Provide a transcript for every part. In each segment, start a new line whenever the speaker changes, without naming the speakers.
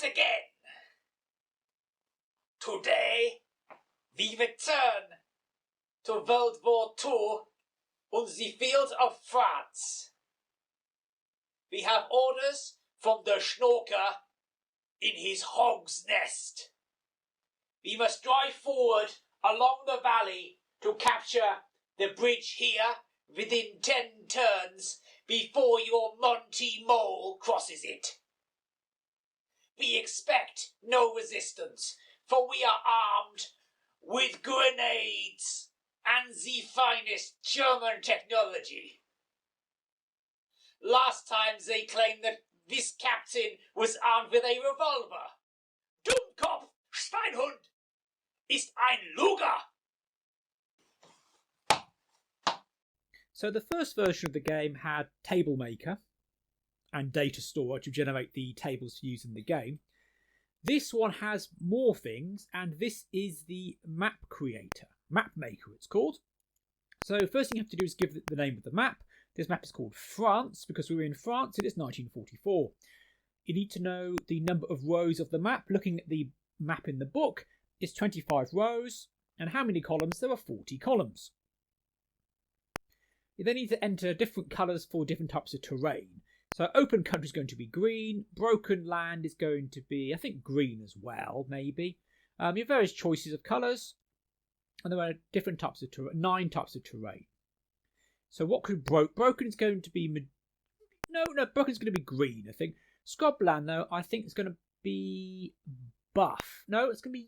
again. Today, we return to World War II on the field of France. We have orders from the Schnorker in his hog's nest. We must drive forward along the valley to capture the bridge here within 10 turns before your Monty Mole crosses it. We expect no resistance, for we are armed with grenades and the finest German technology. Last time they claimed that this captain was armed with a revolver. Dummkopf, Schweinhund, ist ein Luger!
So the first version of the game had TableMaker and DATASTORER to generate the tables to use in the game. This one has more things, and this is the map creator. MAPMAKER it's called. So first thing you have to do is give it the name of the map. This map is called France because we were in France and it's 1944. You need to know the number of rows of the map. Looking at the map in the book, it's 25 rows, and how many columns? There are 40 columns. You then need to enter different colours for different types of terrain. So open country is going to be green, broken land is going to be, I think, green as well, maybe. You have various choices of colours, and there are different types of 9 types of terrain. So what could broken is going to be broken is going to be green, I think. Scrubland though, I think it's going to be buff. No, it's going to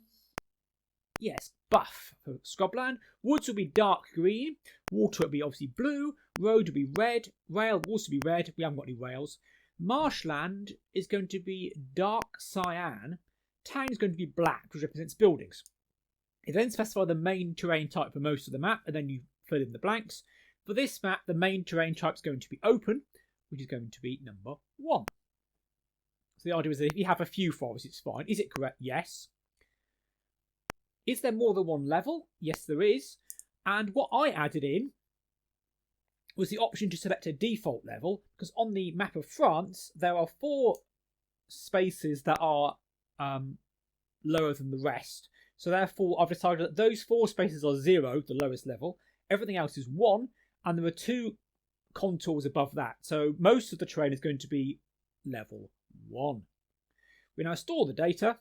be buff for scrubland. Woods will be dark green. Water will be obviously blue. Road will be red. Rail will also be red. We haven't got any rails. Marshland is going to be dark cyan. Town is going to be black, which represents buildings. You then specify the main terrain type for most of the map, and then you fill in the blanks. For this map, the main terrain type is going to be open, which is going to be number 1. So the idea is that if you have a few forests, it's fine. Is it correct? Yes. Is there more than one level? Yes, there is. And what I added in was the option to select a default level, because on the map of France, there are 4 spaces that are lower than the rest. So therefore, I've decided that those 4 spaces are 0, the lowest level. Everything else is 1, and there are 2 contours above that. So most of the terrain is going to be level 1. We now store the data.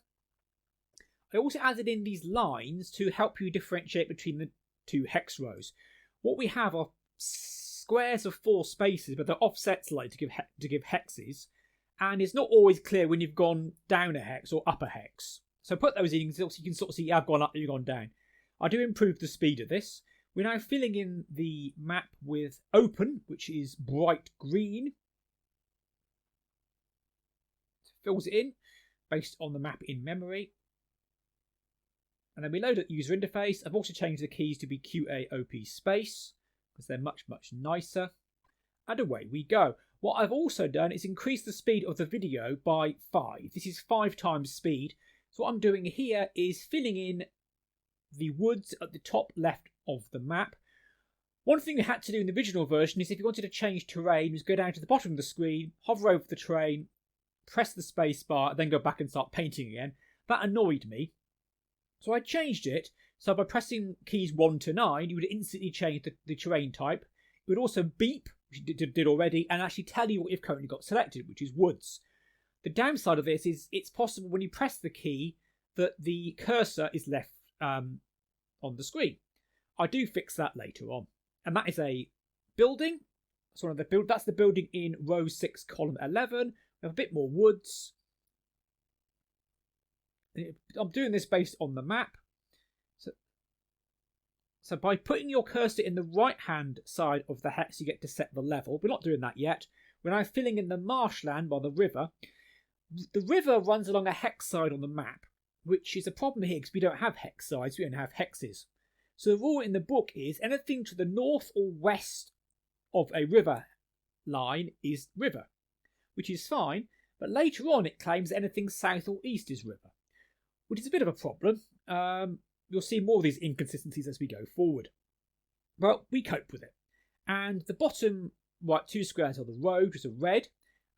I also added in these lines to help you differentiate between the 2 hex rows. What we have are squares of 4 spaces, but they're offset slightly to give hexes, and it's not always clear when you've gone down a hex or up a hex. So put those in so you can sort of see I've gone up, you've gone down. I do improve the speed of this. We're now filling in the map with open, which is bright green. Fills it in based on the map in memory. And then we load up the user interface. I've also changed the keys to be QAOP space because they're much, much nicer. And away we go. What I've also done is increase the speed of the video by 5. This is 5 times speed. So what I'm doing here is filling in the woods at the top left of the map. One thing you had to do in the original version is if you wanted to change terrain, was go down to the bottom of the screen, hover over the terrain, press the space bar, then go back and start painting again. That annoyed me. So I changed it, so by pressing keys 1 to 9, you would instantly change the terrain type. It would also beep, which it did already, and actually tell you what you've currently got selected, which is woods. The downside of this is it's possible when you press the key that the cursor is left on the screen. I do fix that later on. And that is a building. That's the building in row 6, column 11. We have a bit more woods. I'm doing this based on the map. So by putting your cursor in the right-hand side of the hex, you get to set the level. We're not doing that yet. We're now filling in the marshland by the river. The river runs along a hex side on the map, which is a problem here because we don't have hex sides, we only have hexes. So the rule in the book is anything to the north or west of a river line is river, which is fine, but later on it claims anything south or east is river, which is a bit of a problem. You'll see more of these inconsistencies as we go forward. But we cope with it. And the bottom right 2 squares are the road, which is a red,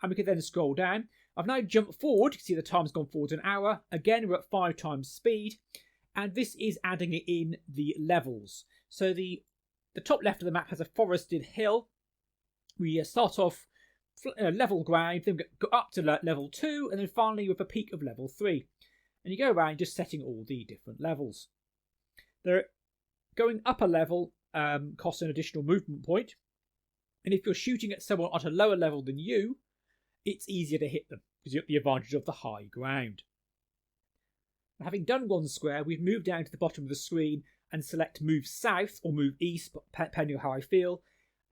and we can then scroll down. I've now jumped forward. You can see the time's gone forward an hour. Again, we're at 5 times speed. And this is adding it in the levels. So the top left of the map has a forested hill. We start off level ground, then go up to level 2, and then finally with a peak of level 3. And you go around just setting all the different levels. Going up a level costs an additional movement point. And if you're shooting at someone at a lower level than you, it's easier to hit them because you have the advantage of the high ground. Having done one square, we've moved down to the bottom of the screen and select move south or move east, depending on how I feel,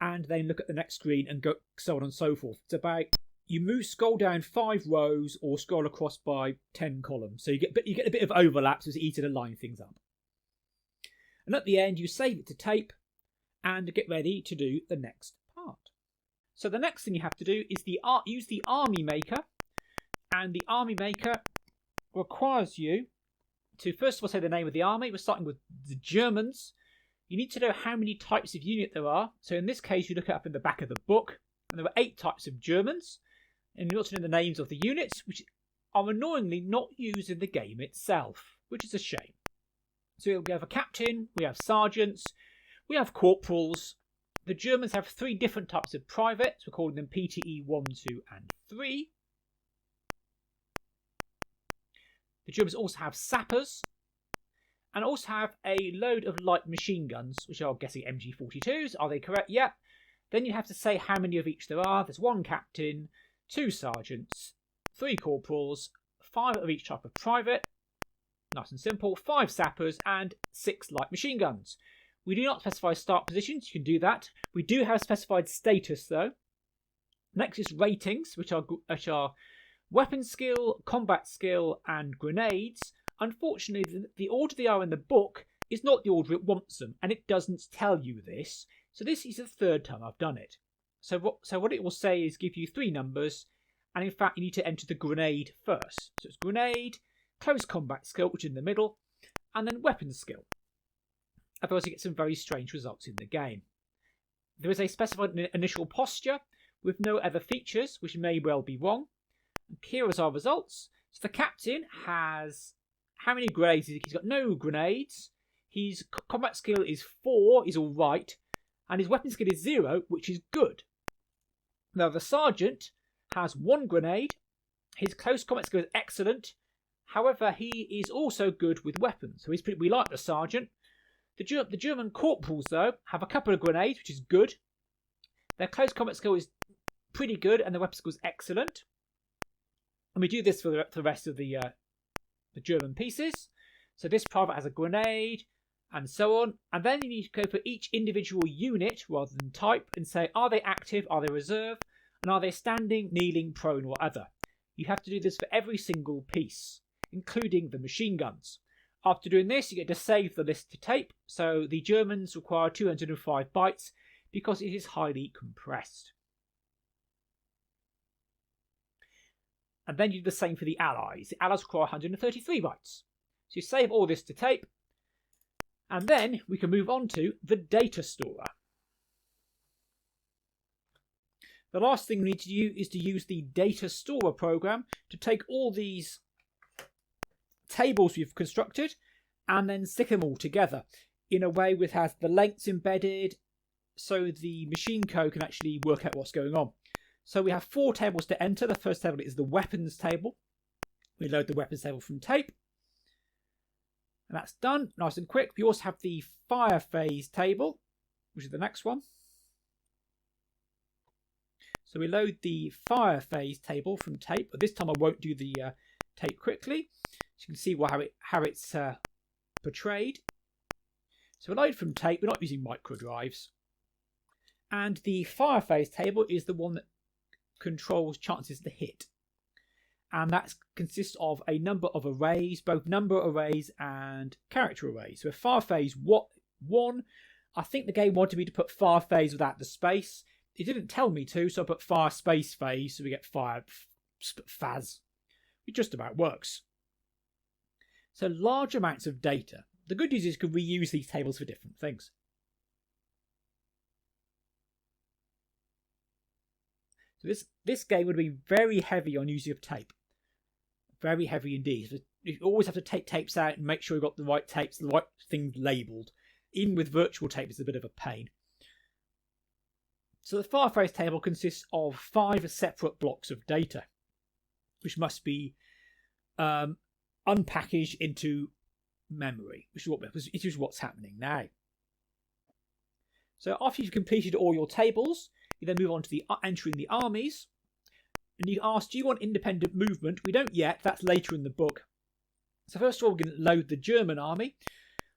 and then look at the next screen and go so on and so forth. It's about scroll down 5 rows or scroll across by 10 columns, so you get a bit of overlap, so it's easier to line things up. And at the end, you save it to tape and get ready to do the next part. So the next thing you have to do is use the ARMYMAKER, and the ARMYMAKER requires you to first of all say the name of the army. We're starting with the Germans. You need to know how many types of unit there are. So in this case, you look it up in the back of the book, and there were 8 types of Germans. And you also know the names of the units, which are annoyingly not used in the game itself, which is a shame. So we have a captain, we have sergeants, we have corporals. The Germans have 3 different types of privates. We're calling them PTE 1, 2, and 3. The Germans also have sappers, and also have a load of light machine guns, which are, I'm guessing, MG42s. Are they correct? Yep. Then you have to say how many of each there are. There's 1 captain, 2 sergeants, 3 corporals, 5 of each type of private. Nice and simple. 5 sappers and 6 light machine guns. We do not specify start positions. You can do that. We do have specified status, though. Next is ratings, which are weapon skill, combat skill, and grenades. Unfortunately, the order they are in the book is not the order it wants them, and it doesn't tell you this. So this is the 3rd time I've done it. So what it will say is give you 3 numbers, and in fact you need to enter the grenade first. So it's grenade, close combat skill, which is in the middle, and then weapon skill. Otherwise you get some very strange results in the game. There is a specified initial posture with no other features, which may well be wrong. And here is our results. So the captain has how many grenades? He's got no grenades. His combat skill is 4, is alright. And his weapon skill is 0, which is good. Now the sergeant has 1 grenade. His close combat skill is excellent. However, he is also good with weapons. So we like the sergeant. The German corporals, though, have a couple of grenades, which is good. Their close combat skill is pretty good, and their weapon skill is excellent. And we do this for the rest of the German pieces. So this private has a grenade, and so on. And then you need to go for each individual unit rather than type and say, are they active, are they reserve, and are they standing, kneeling, prone, or other. You have to do this for every single piece, including the machine guns. After doing this, you get to save the list to tape. So the Germans require 205 bytes because it is highly compressed. And then you do the same for the Allies. The Allies require 133 bytes. So you save all this to tape. And then we can move on to the DATASTORER. The last thing we need to do is to use the DATASTORER program to take all these tables we've constructed and then stick them all together in a way which has the lengths embedded so the machine code can actually work out what's going on. So we have 4 tables to enter. The first table is the weapons table. We load the weapons table from tape. And that's done, nice and quick. We also have the fire phase table, which is the next one. So we load the fire phase table from tape, but this time I won't do the tape quickly. So you can see how it's portrayed. So we load from tape. We're not using micro drives. And the fire phase table is the one that controls chances to hit. And that consists of a number of arrays, both number arrays and character arrays. So fire phase 1, I think the game wanted me to put fire phase without the space. It didn't tell me to, so I put fire space phase, so we get fire phase. It just about works. So large amounts of data. The good news is you can reuse these tables for different things. This game would be very heavy on using of tape. Very heavy indeed. So you always have to take tapes out and make sure you've got the right tapes, the right things labelled. Even with virtual tape, it's a bit of a pain. So the fireface table consists of 5 separate blocks of data, which must be unpackaged into memory, which is what's happening now. So after you've completed all your tables, you then move on to the entering the armies. And you ask, do you want independent movement? We don't yet, that's later in the book. So first of all, we're going to load the German army,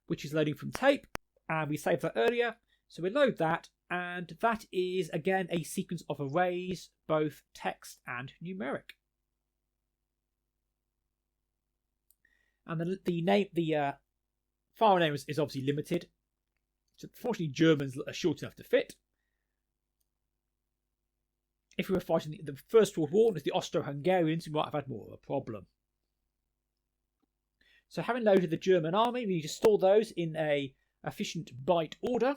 which is loading from tape. And we saved that earlier. So we load that. And that is, again, a sequence of arrays, both text and numeric. And the file name is obviously limited. So fortunately, Germans are short enough to fit. If we were fighting the First World War, as the Austro-Hungarians, we might have had more of a problem. So having loaded the German army, we need to store those in a efficient byte order.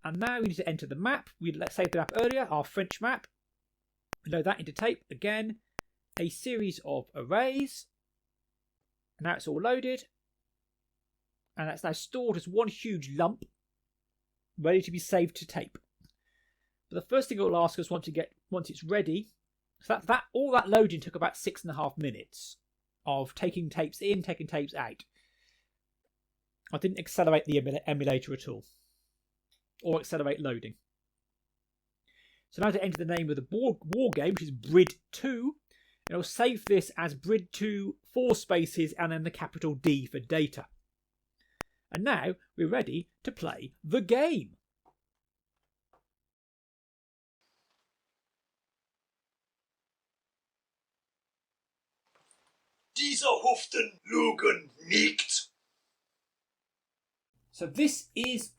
And now we need to enter the map. We saved the map earlier, our French map. We load that into tape. Again, a series of arrays. And now it's all loaded. And that's now stored as one huge lump, ready to be saved to tape. But the first thing it will ask us once it's ready, so all that loading took about 6.5 minutes of taking tapes in, taking tapes out. I didn't accelerate the emulator at all, or accelerate loading. So now to enter the name of the war game, which is Brid2, it'll save this as Brid2 4 spaces and then the capital D for data. And now we're ready to play the game.
Dieser Huften Lugen nicht.
So this is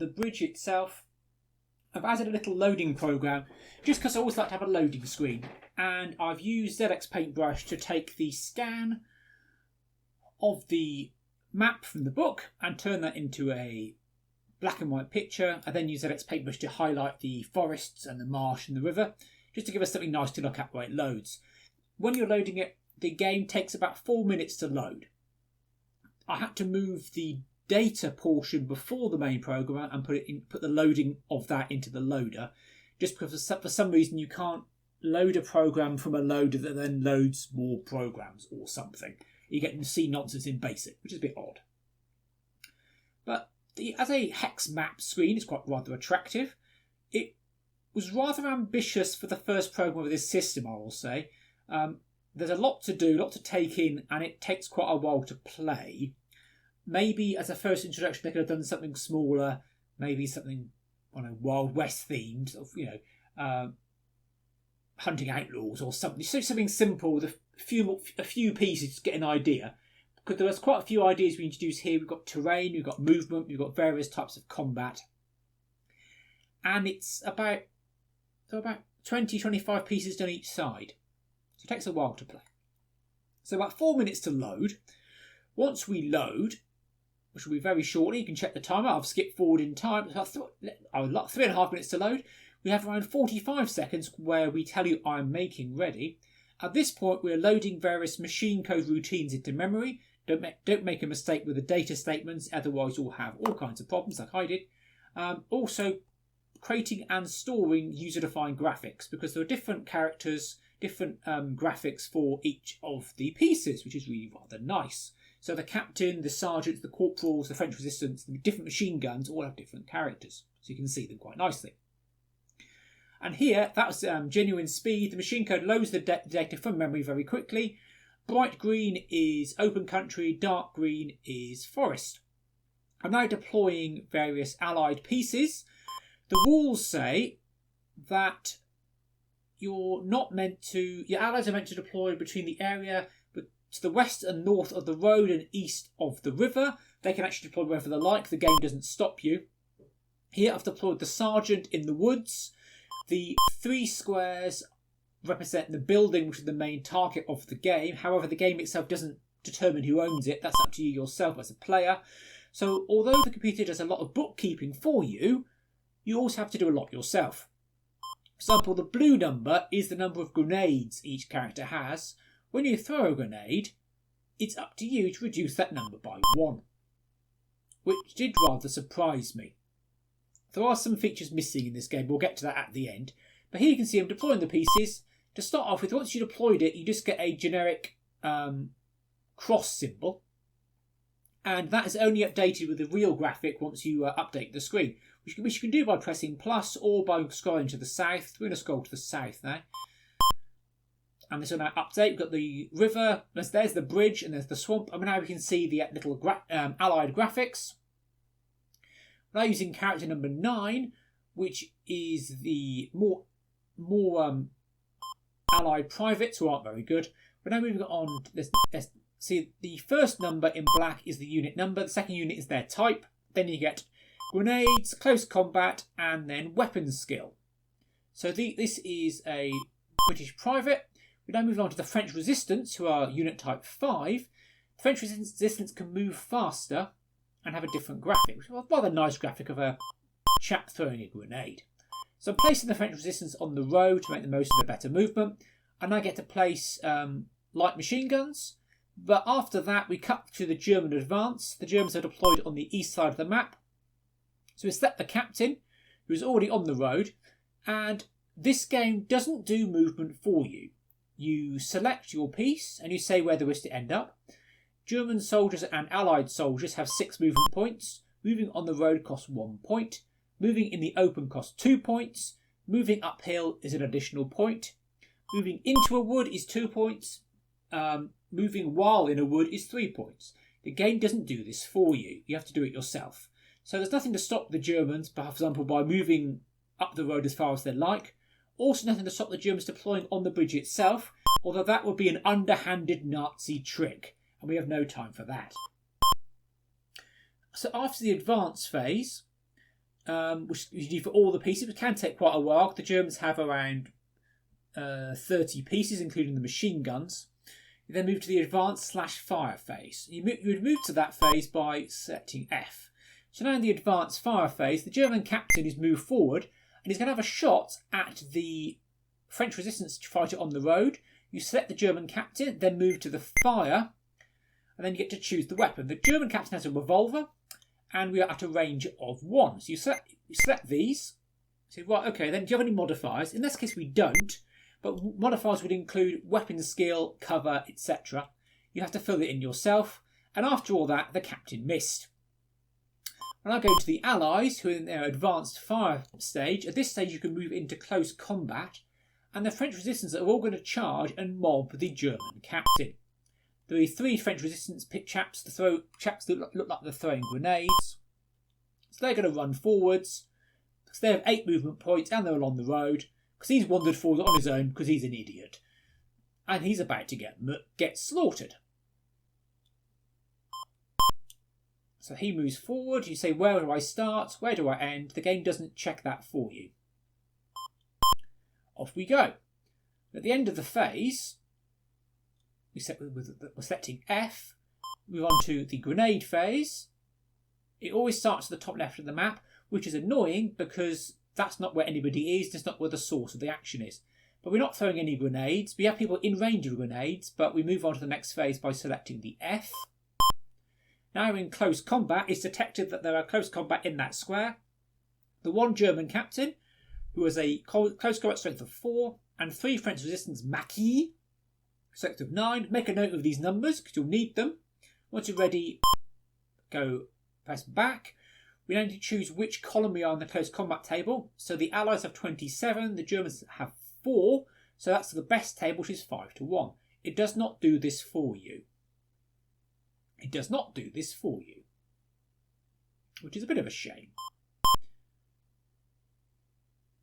the bridge itself. I've added a little loading program just because I always like to have a loading screen. And I've used ZXPaintbrush to take the scan of the map from the book and turn that into a black and white picture. I then use ZXPaintbrush to highlight the forests and the marsh and the river, just to give us something nice to look at while it loads. When you're loading it, the game takes about 4 minutes to load. I had to move the data portion before the main program and put the loading of that into the loader, just because for some reason you can't load a program from a loader that then loads more programs or something. You get to see nonsense in BASIC, which is a bit odd. But as a hex map screen, it's quite rather attractive. It was rather ambitious for the first program of this system, I will say. There's a lot to do, a lot to take in, and it takes quite a while to play. Maybe as a first introduction, they could have done something smaller, maybe something, I don't know, Wild West themed, hunting outlaws or something. So something simple with a few pieces to get an idea. Because there was quite a few ideas we introduced here. We've got terrain, we've got movement, we've got various types of combat. And it's about 20-25 pieces on each side. So it takes a while to play. So about 4 minutes to load. Once we load, which will be very shortly, you can check the timer. I've skipped forward in time. It's about 3.5 minutes to load. We have around 45 seconds where we tell you I'm making ready. At this point, we're loading various machine code routines into memory. Don't make a mistake with the data statements, otherwise you'll have all kinds of problems like I did. Also, creating and storing user-defined graphics, because there are different characters, different graphics for each of the pieces, which is really rather nice. So the captain, the sergeants, the corporals, the French resistance, the different machine guns all have different characters, so you can see them quite nicely. And here, that was genuine speed. The machine code loads the data from memory very quickly. Bright green is open country, dark green is forest. I'm now deploying various allied pieces. The rules say that your allies are meant to deploy between the area to the west and north of the road and east of the river. They can actually deploy wherever they like. The game doesn't stop you. Here I've deployed the sergeant in the woods. The 3 squares represent the building, which is the main target of the game. However, the game itself doesn't determine who owns it. That's up to you yourself as a player. So although the computer does a lot of bookkeeping for you, you also have to do a lot yourself. example, the blue number is the number of grenades each character has. When you throw a grenade, it's up to you to reduce that number by 1, which did rather surprise me. There are some features missing in this game, we'll get to that at the end. But here you can see I'm deploying the pieces. To start off with, once you deployed it, you just get a generic cross symbol. And that is only updated with the real graphic once you update the screen, which you can do by pressing plus or by scrolling to the south. We're going to scroll to the south now. And this will now update. We've got the river, there's the bridge, and there's the swamp. And now we can see the little allied graphics. We're now using character number 9, which is the more allied privates who aren't very good. We're now moving on to this. See, the first number in black is the unit number. The second unit is their type. Then you get grenades, close combat, and then weapons skill. So this is a British private. We now move on to the French Resistance, who are unit type 5. The French Resistance can move faster and have a different graphic, which is a rather nice graphic of a chap throwing a grenade. So I'm placing the French Resistance on the road to make the most of a better movement. And I get to place light machine guns. But after that, we cut to the German advance. The Germans are deployed on the east side of the map. So we select the captain, who's already on the road. And this game doesn't do movement for you. You select your piece and you say where they wish to end up. German soldiers and Allied soldiers have 6 movement points. Moving on the road costs 1 point. Moving in the open costs 2 points. Moving uphill is an additional point. Moving into a wood is 2 points. Moving while in a wood is 3 points. The game doesn't do this for you. You have to do it yourself. So there's nothing to stop the Germans, for example, by moving up the road as far as they like. Also nothing to stop the Germans deploying on the bridge itself, although that would be an underhanded Nazi trick, and we have no time for that. So after the advance phase, which you do for all the pieces, it can take quite a while. The Germans have around 30 pieces, including the machine guns. You then move to the advance/fire phase. You would move to that phase by selecting F. So now in the advanced fire phase, the German captain is moved forward and he's going to have a shot at the French resistance fighter on the road. You select the German captain, then move to the fire, and then you get to choose the weapon. The German captain has a revolver, and we are at a range of 1. So you select these. Say, right, okay, then do you have any modifiers? In this case, we don't, but modifiers would include weapon skill, cover, etc. You have to fill it in yourself, and after all that, the captain missed. When I go to the Allies, who are in their advanced fire stage, at this stage you can move into close combat, and the French resistance are all going to charge and mob the German captain. There are 3 French resistance chaps that look like they're throwing grenades. So they're going to run forwards, because they have 8 movement points and they're along the road, because he's wandered forward on his own because he's an idiot. And he's about to get slaughtered. So he moves forward, you say, where do I start, where do I end? The game doesn't check that for you. Off we go. At the end of the phase, we're selecting F, move on to the grenade phase. It always starts at the top left of the map, which is annoying because that's not where anybody is, that's not where the source of the action is. But we're not throwing any grenades. We have people in range of grenades, but we move on to the next phase by selecting the F. Now in close combat, it's detected that there are close combat in that square. The 1 German captain, who has a close combat strength of 4, and 3 French resistance maquis, strength of 9. Make a note of these numbers because you'll need them. Once you're ready, press back. We now need to choose which column we are on the close combat table. So the Allies have 27, the Germans have 4, so that's the best table, which is 5-1. It does not do this for you. It does not do this for you, which is a bit of a shame.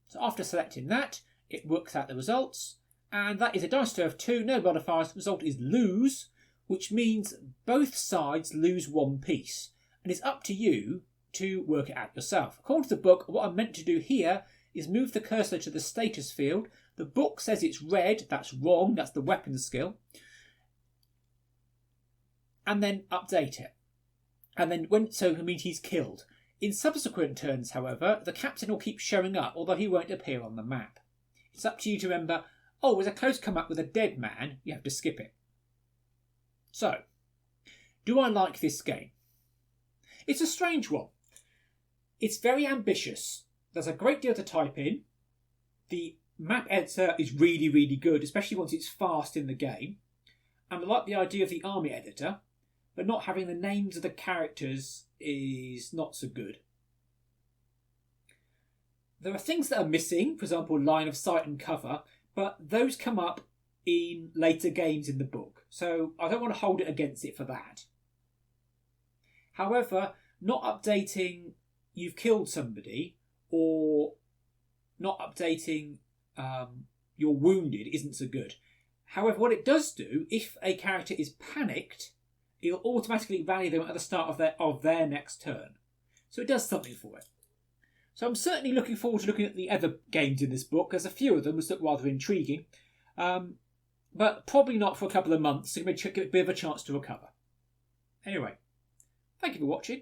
So after selecting that, it works out the results, and that is a dice roll of 2, no modifiers. The result is lose, which means both sides lose 1 piece, and it's up to you to work it out yourself. According to the book, what I'm meant to do here is move the cursor to the status field. The book says it's red, that's wrong, that's the weapon skill. And then update it. And then it means he's killed. In subsequent turns, however, the captain will keep showing up, although he won't appear on the map. It's up to you to remember, oh, there's a close come up with a dead man, you have to skip it. So, do I like this game? It's a strange one. It's very ambitious. There's a great deal to type in. The map editor is really, really good, especially once it's fast in the game. And I like the idea of the army editor, but not having the names of the characters is not so good. There are things that are missing, for example, line of sight and cover, but those come up in later games in the book, so I don't want to hold it against it for that. However, not updating you've killed somebody or not updating you're wounded isn't so good. However, what it does do, if a character is panicked, it'll automatically rally them at the start of their next turn. So it does something for it. So I'm certainly looking forward to looking at the other games in this book. There's a few of them which look rather intriguing. But probably not for a couple of months, so give it a bit of a chance to recover. Anyway, thank you for watching.